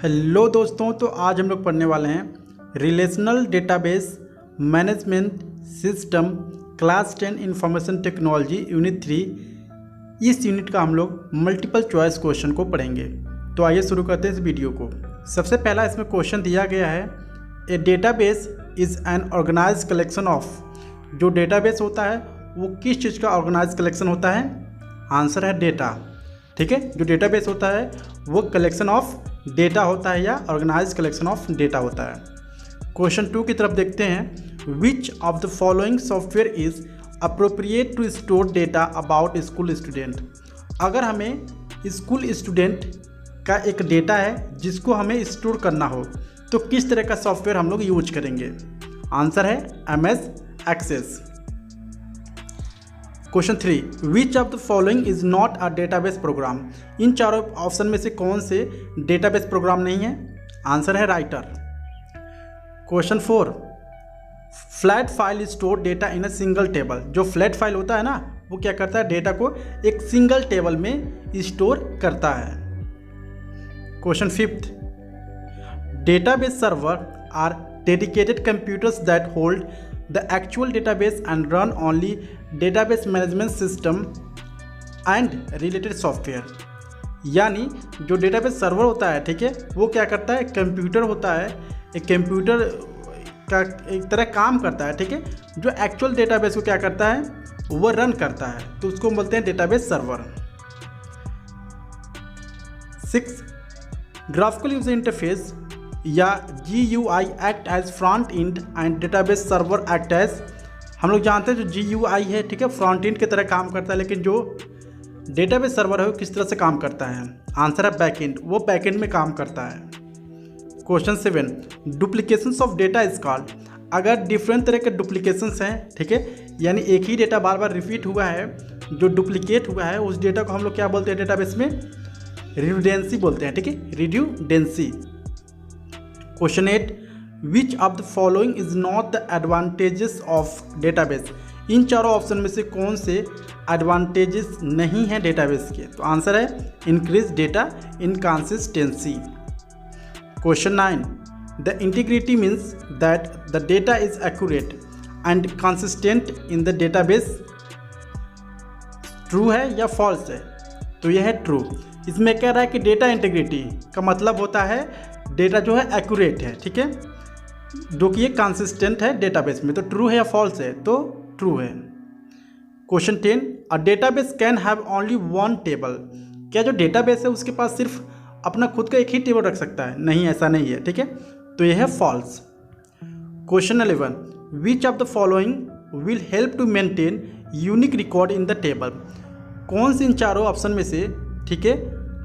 Hello दोस्तों, तो आज हम लोग पढ़ने वाले हैं relational database management system class 10 information technology unit 3। इस यूनिट का हम लोग मल्टीपल चॉइस क्वेश्चन को पढ़ेंगे। तो आइए शुरू करते हैं इस वीडियो को। सबसे पहला इसमें क्वेश्चन दिया गया है, a database is an organise collection of. जो डेटाबेस होता है वो किस चीज़ का ऑर्गेनाइज कलेक्शन होता है? आंसर है डेटा। ठीक है, जो डेटाबेस होता है वो कलेक्शन ऑफ डेटा होता है या ऑर्गेनाइज कलेक्शन ऑफ डेटा होता है। क्वेश्चन 2 की तरफ देखते हैं, which of the following software is appropriate to store data about school student. अगर हमें स्कूल स्टूडेंट का एक डेटा है जिसको हमें स्टोर करना हो तो किस तरह का सॉफ्टवेयर हम लोग यूज करेंगे? आंसर है MS Access. Question 3, which of the following is not a database program. इन चारों ऑप्शन में से कौन से डेटाबेस प्रोग्राम नहीं है? आंसर है writer. Question 4, flat file store data in a single table. जो फ्लैट फाइल होता है ना, वो क्या करता है? डेटा को एक सिंगल टेबल में स्टोर करता है। Question 5, database server are dedicated computers that hold the actual database and run only database management system and related software। यानी जो डेटाबेस सर्वर होता है, ठीक है, वो क्या करता है? कंप्यूटर होता है, एक कंप्यूटर का एक तरह काम करता है, ठीक है, जो एक्चुअल डेटाबेस को क्या करता है? वो रन करता है, तो उसको बोलते हैं database server. 6, graphical user interface या GUI act as front end and database server act as. हम लोग जानते हैं जो GUI है, ठीक है, फ्रंट एंड की तरह काम करता है, लेकिन जो डेटाबेस सर्वर है वो किस तरह से काम करता है? आंसर है बैक एंड। वो बैक एंड में काम करता है। Question 7, duplications of data is called. अगर डिफरेंट तरह के डुप्लीकेशंस हैं, ठीक है, यानी एक ही डेटा बार बार रिपीट हुआ है, जो डुप्लीकेट हुआ है उस डेटा को हम लोग क्या बोलते हैं डेटाबेस में? रिड्यूडेंसी बोलते हैं, ठीक है, redundancy. Question 8, which of the following is not the advantages of database. इन चारों ऑप्शन में से कौन से एडवांटेजेस नहीं हैं डेटाबेस के? तो आंसर है increase data inconsistency. Question 9, the integrity means that the data is accurate and consistent in the database. True है या फॉल्स है? तो यह है ट्रू। इसमें कह रहा है कि डेटा इंटीग्रिटी का मतलब होता है डेटा जो है एक्यूरेट है, ठीक है, जो कि ये कंसिस्टेंट है डेटाबेस में। तो ट्रू है या फॉल्स है? तो ट्रू है। Question 10, a database can have only one table. क्या जो डेटाबेस है उसके पास सिर्फ अपना खुद का एक ही टेबल रख सकता है? नहीं, ऐसा नहीं है, ठीक है, तो यह है false. Question 11, which of the following will help to maintain unique record in the table. कौन से इन चारों ऑप्शन में से, ठीक है,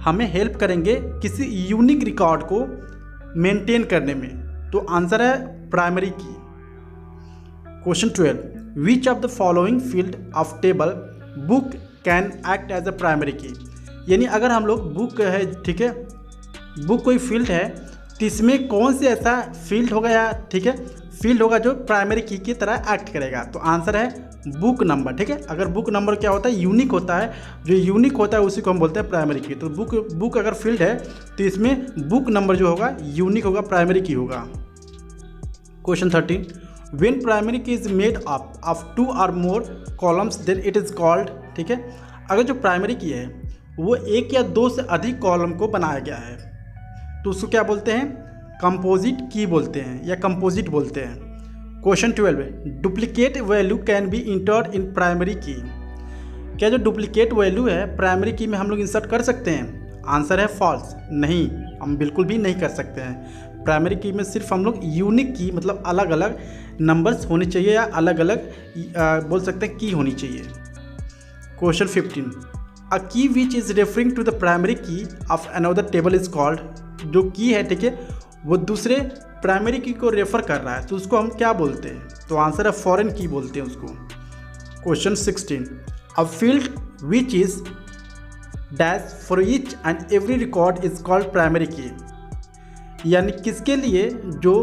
हमें हेल्प करेंगे किसी यूनिक रिकॉर्ड को मेंटेन करने में? तो आंसर है primary key. Question 12, which of the following field of table book can act as a primary key. यानी अगर हम लोग बुक है, ठीक है, बुक कोई फील्ड है, तो इसमें कौन से ऐसा फील्ड होगा या, ठीक है, फील्ड होगा जो प्राइमरी की तरह एक्ट करेगा? तो आंसर है बुक नंबर, ठीक है। अगर बुक नंबर क्या होता है? यूनिक होता है, जो यूनिक होता है उसी को हम बोलते हैं प्राइमरी की। तो बुक अगर फील्ड है तो इसमें बुक नंबर जो होगा यूनिक होगा, प्राइमरी की होगा। Question 13, when primary key is made up of 2 और more columns then it is called. ठीक है, अगर जो प्राइमरी की है वो 1 या 2 से अधिक कॉलम को बनाया गया है तो उसको क्या बोलते हैं? कंपोजिट की बोलते हैं या कंपोजिट बोलते हैं। Question 12, duplicate value can be entered in primary की। क्या जो डुप्लीकेट वैल्यू है प्राइमरी की में हम लोग इंसर्ट कर सकते हैं? आंसर है फॉल्स। नहीं, हम बिल्कुल भी नहीं कर सकते हैं। प्राइमरी की में सिर्फ हम लोग यूनिक की मतलब अलग अलग नंबर्स होने चाहिए या अलग अलग बोल सकते हैं की होनी चाहिए। Question 15, a key which is referring to the primary key of another table is called. जो की है, ठीक है, वो दूसरे प्राइमरी की को रेफर कर रहा है तो उसको हम क्या बोलते हैं? तो आंसर है फॉरेन की बोलते हैं उसको। Question 16, a field which is dash for each and every record is called primary key. यानी किसके लिए जो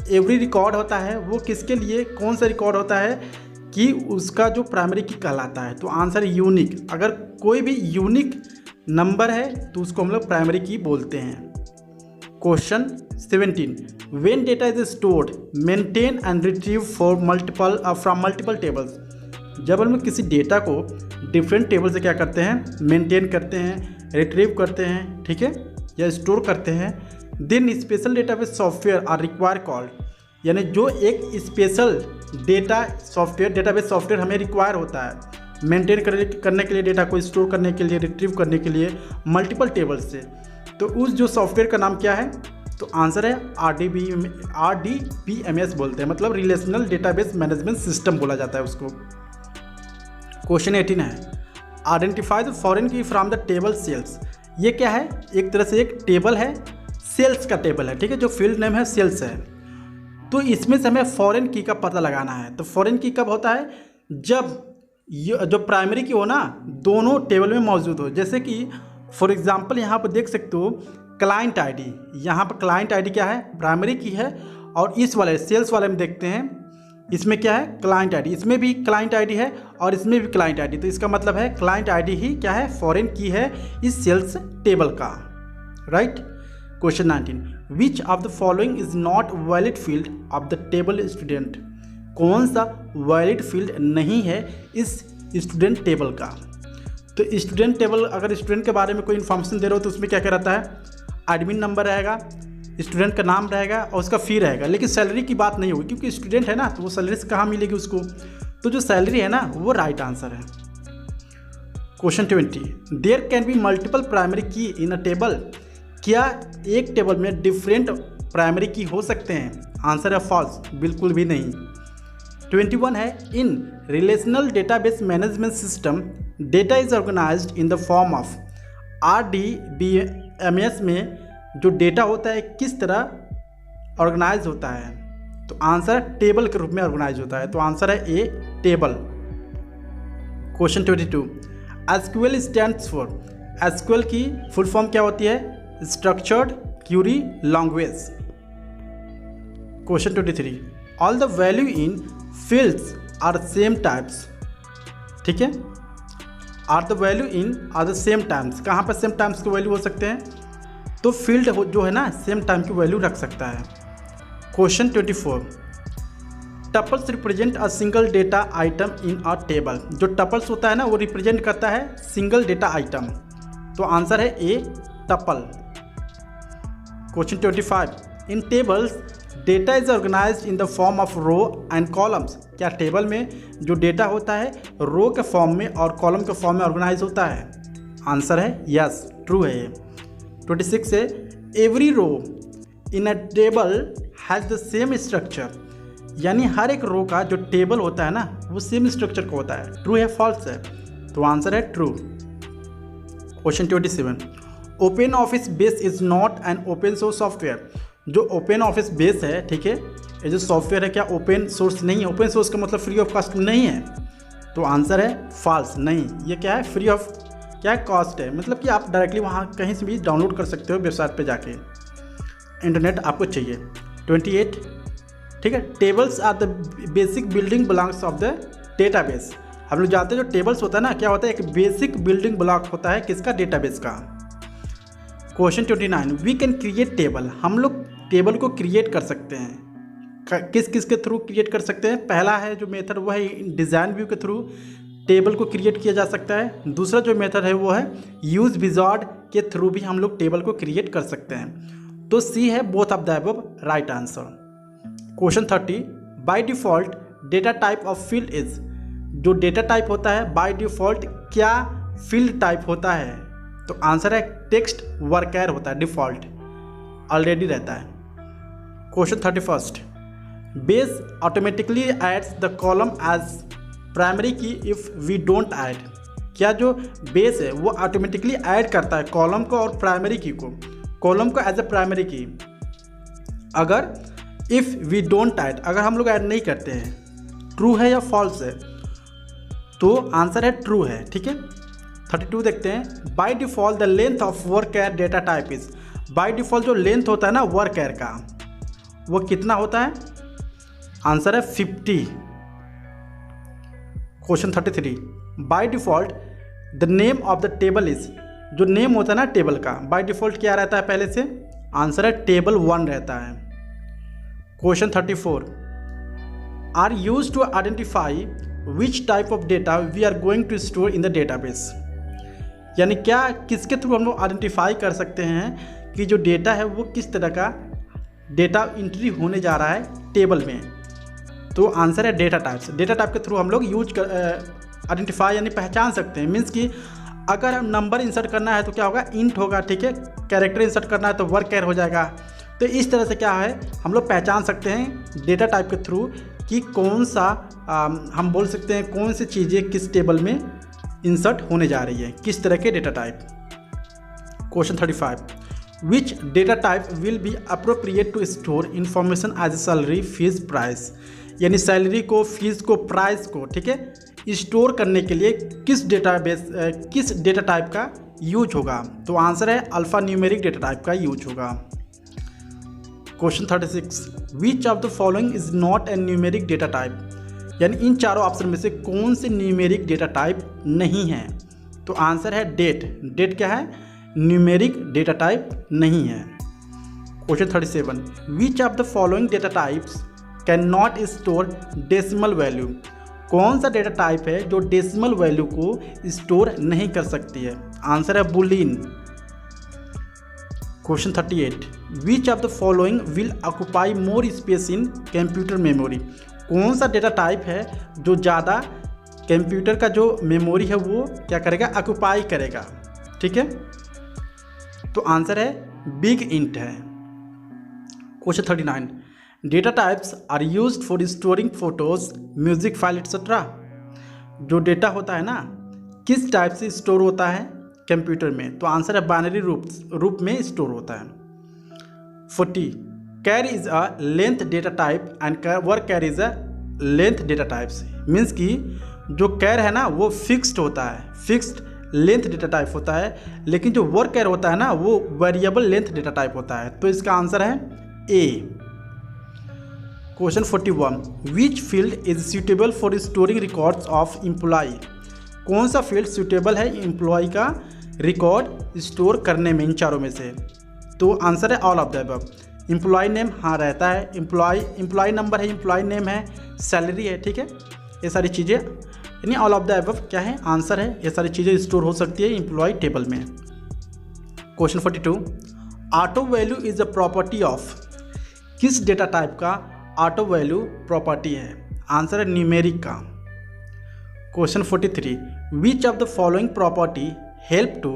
एवरी रिकॉर्ड होता है वो किसके लिए, कौन सा रिकॉर्ड होता है कि उसका जो प्राइमरी की कहलाता है? तो आंसर यूनिक। अगर कोई भी यूनिक नंबर है तो उसको हम लोग प्राइमरी की बोलते हैं। Question 17, when data is stored maintain and retrieve for multiple from multiple tables, जब हम किसी डेटा को डिफरेंट टेबल से क्या करते हैं, मेंटेन करते हैं, रिट्रीव करते हैं, ठीक है, या स्टोर करते हैं, then special database software are require called, यानी जो एक special data software database software हमें रिक्वायर होता है मेंटेन करने के लिए, डेटा को स्टोर करने के लिए, रिट्रीव करने के लिए मल्टीपल टेबल से, तो उस जो सॉफ्टवेयर का नाम क्या है, तो आंसर है RDBMS बोलते हैं, मतलब रिलेशनल डेटाबेस मैनेजमेंट सिस्टम बोला जाता है उसको। क्वेश्चन 18 है, आइडेंटिफाई द फॉरेन की फ्रॉम द टेबल सेल्स, ये क्या है, एक तरह से एक टेबल है, सेल्स का टेबल है, ठीक है, जो फील्ड नेम है सेल्स है, तो इसमें से हमें फॉरेन की का पता लगाना है। तो फॉरेन की कब होता है, जब जो प्राइमरी की हो ना दोनों टेबल में मौजूद हो, जैसे कि फॉर एग्जांपल यहाँ पर देख सकते हो क्लाइंट आईडी, यहाँ पर क्लाइंट आईडी क्या है, प्राइमरी की है, और इस वाले सेल्स वाले में देखते हैं इसमें क्या है, क्लाइंट आईडी, इसमें भी क्लाइंट आईडी है और इसमें भी क्लाइंट आईडी, तो इसका मतलब है क्लाइंट आईडी ही क्या है, फॉरेन की है इस सेल्स टेबल का, right. Question 19, which of the following is not valid field of the table student, कौन सा वैलिड फील्ड नहीं है इस स्टूडेंट टेबल का। तो स्टूडेंट टेबल, अगर स्टूडेंट के बारे में कोई इन्फॉर्मेशन दे रहे हो तो उसमें क्या क्या रहता है, एडमिन नंबर रहेगा, स्टूडेंट का नाम रहेगा और उसका फ़ी रहेगा, लेकिन सैलरी की बात नहीं होगी क्योंकि स्टूडेंट है ना, तो वो सैलरी से कहाँ मिलेगी उसको, तो जो सैलरी है ना वो राइट आंसर है। Question 20, there can be multiple primary key in a table, क्या एक टेबल में डिफरेंट प्राइमरी की हो सकते हैं, आंसर है फॉल्स, बिल्कुल भी नहीं। 21 है, in relational database management system data is organised in the form of, RDBMS में जो डेटा होता है किस तरह ऑर्गेनाइज होता है, तो आंसर टेबल के रूप में ऑर्गेनाइज होता है, तो आंसर है A, table. Question 22, SQL stands for, SQL की फुल फॉर्म क्या होती है, structured query language. Question 23, all the value in fields are same types, ठीक है, are the value in are the same times, कहाँ पर सेम टाइम्स के value हो सकते हैं, तो फील्ड जो है ना सेम टाइम की वैल्यू रख सकता है। Question 24, tuples represent a single data item in a table, जो टपल्स होता है ना वो रिप्रेजेंट करता है सिंगल डेटा आइटम, तो आंसर है A, tuple. Question 25, in tables data is organised in the form of row and columns, क्या टेबल में जो डेटा होता है रो के फॉर्म में और कॉलम के फॉर्म में ऑर्गेनाइज होता है, आंसर है यस, ट्रू है ये। 26 है, every row in a table has the same structure, यानी हर एक रो का जो टेबल होता है ना वो सेम स्ट्रक्चर का होता है, ट्रू है फॉल्स है, तो आंसर है true. Question 27, open office base is not an open source software, जो ओपन ऑफिस बेस है, ठीक है, ये जो सॉफ्टवेयर है क्या ओपन सोर्स नहीं है, ओपन सोर्स का मतलब फ्री ऑफ कॉस्ट नहीं है, तो आंसर है फॉल्स, नहीं, ये क्या है, फ्री ऑफ क्या कॉस्ट है, मतलब कि आप डायरेक्टली वहाँ कहीं से भी डाउनलोड कर सकते हो वेबसाइट पे जाके, इंटरनेट आपको चाहिए। 28, ठीक है, tables are the basic building blocks of the database, हम लोग जानते हैं जो टेबल्स होता है ना क्या होता है, एक बेसिक बिल्डिंग ब्लॉक होता है किसका, डेटाबेस का। Question 29, we can create table, हम लोग टेबल को क्रिएट कर सकते हैं, किस किस के थ्रू क्रिएट कर सकते हैं, पहला है जो मेथड वो है डिज़ाइन व्यू के थ्रू टेबल को क्रिएट किया जा सकता है, दूसरा जो मेथड है वो है यूज़ विजार्ड के थ्रू भी हम लोग टेबल को क्रिएट कर सकते हैं, तो सी है both of the above right answer. Question 30, by default data type of field is, जो डेटा टाइप होता है बाय डिफ़ॉल्ट क्या फील्ड टाइप होता है, तो आंसर है टेक्स्ट वर्कर होता है, डिफ़ॉल्ट ऑलरेडी रहता है। Question 31, base automatically adds the column as primary key if we don't add, क्या जो बेस है वो ऑटोमेटिकली ऐड करता है कॉलम को और प्राइमरी की को, कॉलम को एज ए प्राइमरी की, अगर इफ़ वी डोंट ऐड, अगर हम लोग ऐड नहीं करते हैं, ट्रू है या फॉल्स है, तो आंसर है ट्रू है, ठीक है। 32 देखते हैं, by default the length of worker data type is, by default जो लेंथ होता है ना वर्कर का वो कितना होता है, आंसर है 50। Question 33, by default the name of the table is, जो नेम होता है ना टेबल का बाय डिफ़ॉल्ट क्या रहता है पहले से, आंसर है टेबल 1 रहता है। Question 34 are use to identify which type of data we are going to store in the database. यानी क्या किसके थ्रू हम लोग आइडेंटिफाई कर सकते हैं कि जो डेटा है वो किस तरह का डेटा एंट्री होने जा रहा है टेबल में। तो आंसर है डेटा टाइप्स। डेटा टाइप के थ्रू हम लोग यूज कर आइडेंटिफाई यानी पहचान सकते हैं। मीन्स कि अगर हम नंबर इंसर्ट करना है तो क्या होगा, इंट होगा, ठीक है। कैरेक्टर इंसर्ट करना है तो वर्क कैर हो जाएगा। तो इस तरह से क्या है हम लोग पहचान सकते हैं डेटा टाइप के थ्रू कि कौन सा हम बोल सकते हैं कौन सी चीज़ें किस टेबल में इंसर्ट होने जा रही है, किस तरह के data type. Question 35 which data type will be appropriate to store information as a salary fees price. यानी सैलरी को, फीस को, प्राइस को, ठीक है, स्टोर करने के लिए किस डेटा टाइप का यूज होगा। तो आंसर है अल्फा न्यूमेरिक डेटा टाइप का यूज होगा। Question 36 which of the following is not a numeric data type. यानी इन चारों ऑप्शन में से कौन से न्यूमेरिक डेटा टाइप नहीं है। तो आंसर है डेट। डेट क्या है, न्यूमेरिक डेटा टाइप नहीं है। Question 37 which of the following data types can not store decimal value. कौन सा डेटा टाइप है जो डेसिमल वैल्यू को स्टोर नहीं कर सकती है। आंसर है Boolean. Question 38 which of the following will occupy more space in computer memory. कौन सा डेटा टाइप है जो ज़्यादा कंप्यूटर का जो मेमोरी है वो क्या करेगा, ऑक्यूपाई करेगा, ठीक है। तो आंसर है बिग इंट है। Question 39 data types are used for storing photos, music file etcetera. जो डेटा होता है ना किस टाइप से स्टोर होता है कंप्यूटर में। तो आंसर है बाइनरी रूप में स्टोर होता है। 40 char is a length data type and varchar is a length data types. Means कि जो कैर है ना वो फिक्स्ड होता है, फिक्स्ड लेंथ डेटा टाइप होता है, लेकिन जो वर्क कैर होता है ना वो वेरिएबल लेंथ डेटा टाइप होता है। तो इसका आंसर है A. Question 41 which field is suitable for storing records of employee. कौन सा फील्ड सूटेबल है एम्प्लॉय का रिकॉर्ड स्टोर करने में इन चारों में से। तो आंसर है all of the above. Employee name हाँ रहता है, एम्प्लॉय नंबर है, एम्प्लॉय नेम है, सैलरी है, ठीक है। ये सारी चीज़ें यानी ऑल ऑफ द अबव क्या है, आंसर है। ये सारी चीज़ें स्टोर हो सकती है एम्प्लॉय टेबल में। Question 42 auto value is a property of. किस डेटा टाइप का ऑटो वैल्यू प्रॉपर्टी है। आंसर है न्यूमेरिक का। Question 43 which of the following property help to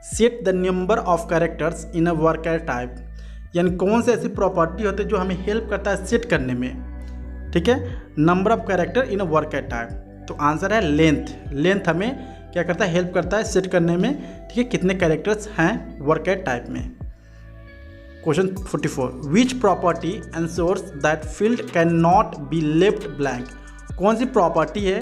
set the number of characters in a varchar type. यानी कौन से ऐसी property होते हैं जो हमें हेल्प करता है सेट करने में, ठीक है, number of character in a varchar type. तो आंसर है लेंथ। लेंथ हमें क्या करता है, हेल्प करता है सेट करने में, ठीक है, कितने कैरेक्टर्स हैं वर्कर टाइप में। Question 44 which property ensures that field can not be left blank. कौन सी प्रॉपर्टी है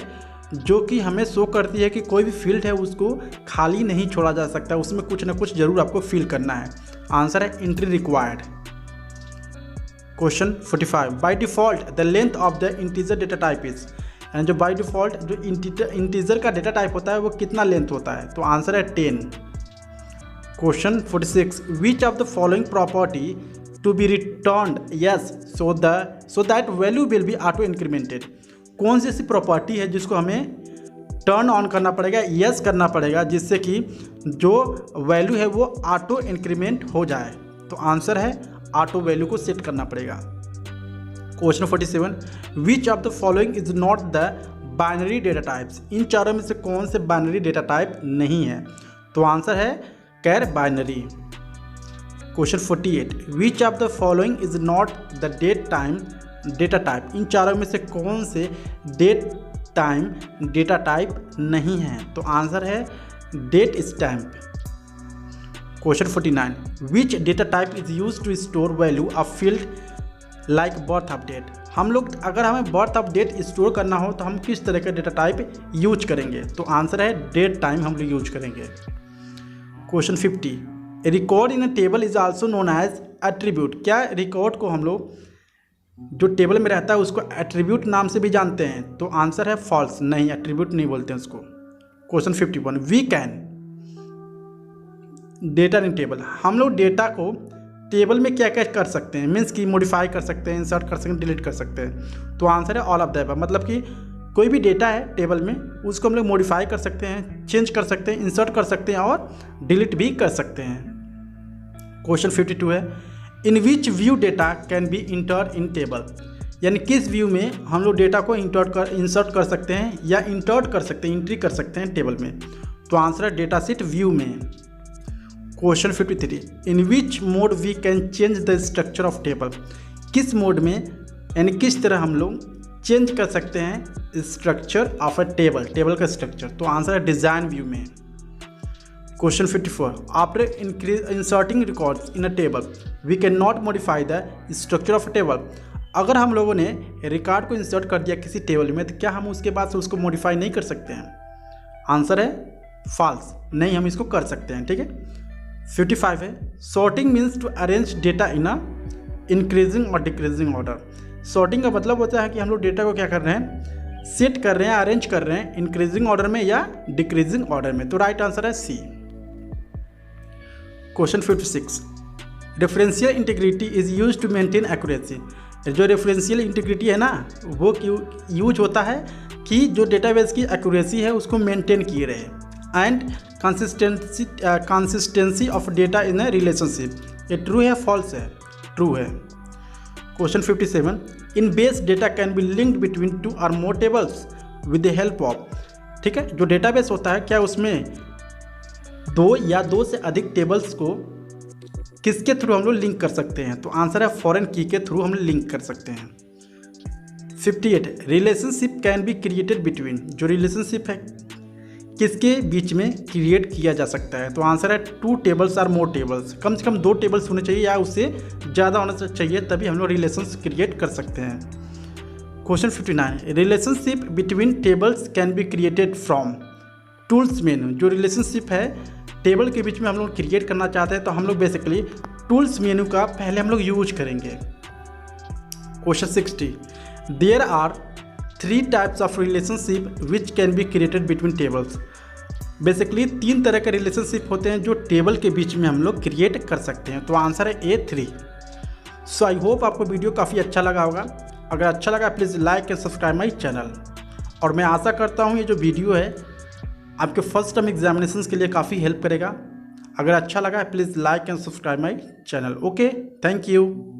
जो कि हमें शो करती है कि कोई भी फील्ड है उसको खाली नहीं छोड़ा जा सकता, उसमें कुछ ना कुछ जरूर आपको फिल करना है। आंसर है entry required. Question 45 by default the length of the integer data type is. जो बाय डिफॉल्ट जो इंटीजर का डेटा टाइप होता है वो कितना लेंथ होता है। तो आंसर है 10। Question 46 which of the following property to be returned yes so that value will be auto incremented. कौन सी ऐसी प्रॉपर्टी है जिसको हमें टर्न ऑन करना पड़ेगा, यस करना पड़ेगा, जिससे कि जो वैल्यू है वो ऑटो इंक्रीमेंट हो जाए। तो आंसर है ऑटो वैल्यू को सेट करना पड़ेगा। Question 47 which of the following is not the binary data types. इन चारों में से कौन से बाइनरी डेटा टाइप नहीं है। तो आंसर है char binary. Question 48 which of the following is not the date time data type. इन चारों में से कौन से डेट टाइम डेटा टाइप नहीं है। तो आंसर है date stamp. Question 49 which data type is use to store value of field like birth update. हम लोग अगर हमें बर्थ अपडेट स्टोर करना हो तो हम किस तरह का डेटा टाइप यूज करेंगे। तो आंसर है डेट टाइम हम लोग यूज करेंगे। Question 50 record in a table is also known as attribute. क्या रिकॉर्ड को हम लोग जो टेबल में रहता है उसको एट्रीब्यूट नाम से भी जानते हैं। तो आंसर है फॉल्स, नहीं एट्रीब्यूट नहीं बोलते हैं उसको। Question 51 we can data in table. हम लोग डेटा को टेबल में क्या क्या कर सकते हैं, मीन्स कि मॉडिफाई कर सकते हैं, इंसर्ट कर सकते हैं, डिलीट कर सकते हैं। तो आंसर है ऑल ऑफ द अबव, मतलब कि कोई भी डेटा है टेबल में उसको हम लोग मॉडिफाई कर सकते हैं, चेंज कर सकते हैं, इंसर्ट कर सकते हैं और डिलीट भी कर सकते हैं। क्वेश्चन 52 है, in which view data can be entered in table, यानी किस व्यू में हम लोग डेटा को इंसर्ट कर सकते हैं या इंटर्ट कर सकते हैं, एंट्री कर सकते हैं टेबल में। तो आंसर है डेटा शीट व्यू में। Question 53, in which mode we can change the structure of table, किस मोड में यानी किस तरह हम लोग चेंज कर सकते हैं स्ट्रक्चर ऑफ अ टेबल का स्ट्रक्चर। तो आंसर है डिज़ाइन व्यू में। Question 54, after inserting records in a table we can not modify the structure of a table, अगर हम लोगों ने रिकॉर्ड को इंसर्ट कर दिया किसी टेबल में तो क्या हम उसके बाद से उसको मॉडिफाई नहीं कर सकते हैं? आंसर है फॉल्स, नहीं हम इसको कर सकते हैं। ठीक है। 55 है, sorting means to arrange data in a increasing और डिक्रीजिंग ऑर्डर। सॉर्टिंग का मतलब होता है कि हम लोग डेटा को क्या कर रहे हैं, सेट कर रहे हैं, अरेंज कर रहे हैं इंक्रीजिंग ऑर्डर में या डिक्रीजिंग ऑर्डर में। तो राइट आंसर है C. Question 56, referential integrity is use to maintain accuracy. जो रेफरेंशियल इंटीग्रिटी है ना वो यूज होता है कि जो डेटाबेस की एक्यूरेसी है उसको मेंटेन किए रहे। And consistency of data in a relationship, ये ट्रू है फॉल्स है? ट्रू है। Question 57, in base data can be linked between two और more tables with the help of. ठीक है, जो डेटाबेस होता है क्या उसमें दो या दो से अधिक टेबल्स को किसके थ्रू हम लोग लिंक कर सकते हैं? तो आंसर है फॉरेन की के थ्रू हम लिंक कर सकते हैं। 58, relationship can be created between, जो रिलेशनशिप है किसके बीच में क्रिएट किया जा सकता है? तो आंसर है 2 टेबल्स और मोर टेबल्स, कम से कम 2 टेबल्स होने चाहिए या उससे ज़्यादा होना चाहिए, तभी हम लोग रिलेशंस क्रिएट कर सकते हैं। Question 59, relationship between tables can be created from tools menu. जो रिलेशनशिप है टेबल के बीच में हम लोग क्रिएट करना चाहते हैं तो हम लोग बेसिकली टूल्स मेनू का पहले हम लोग यूज करेंगे। Question 60, there are 3 types of relationship which can be created between tables. Basically 3 तरह के रिलेशनशिप होते हैं जो टेबल के बीच में हम लोग क्रिएट कर सकते हैं। तो आंसर है ए 3। सो आई होप आपको वीडियो काफ़ी अच्छा लगा होगा। अगर अच्छा लगा please like and subscribe my channel. और मैं आशा करता हूँ ये जो वीडियो है आपके फर्स्ट टर्म एग्जामिनेशंस के लिए काफ़ी हेल्प करेगा। अगर अच्छा लगा please like and subscribe my channel. Okay, thank you.